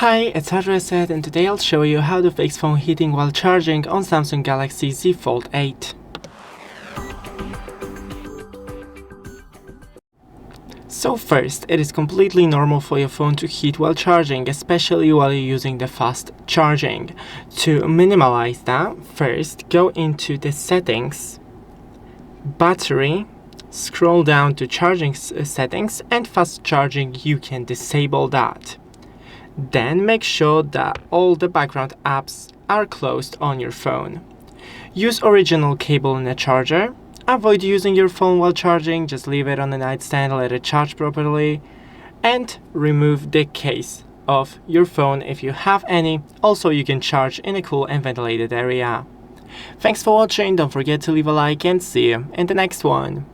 Hi, it's Adreset and today I'll show you how to fix phone heating while charging on Samsung Galaxy Z Fold 8. So first, it is completely normal for your phone to heat while charging, especially while you're using the fast charging. To minimize that, first go into the settings, battery, scroll down to charging settings, and fast charging, you can disable that. Then make sure that all the background apps are closed on your phone. Use original cable in a charger. Avoid using your phone while charging, just leave it on the nightstand, let it charge properly. And remove the case of your phone if you have any. Also, you can charge in a cool and ventilated area. Thanks for watching, don't forget to leave a like and see you in the next one.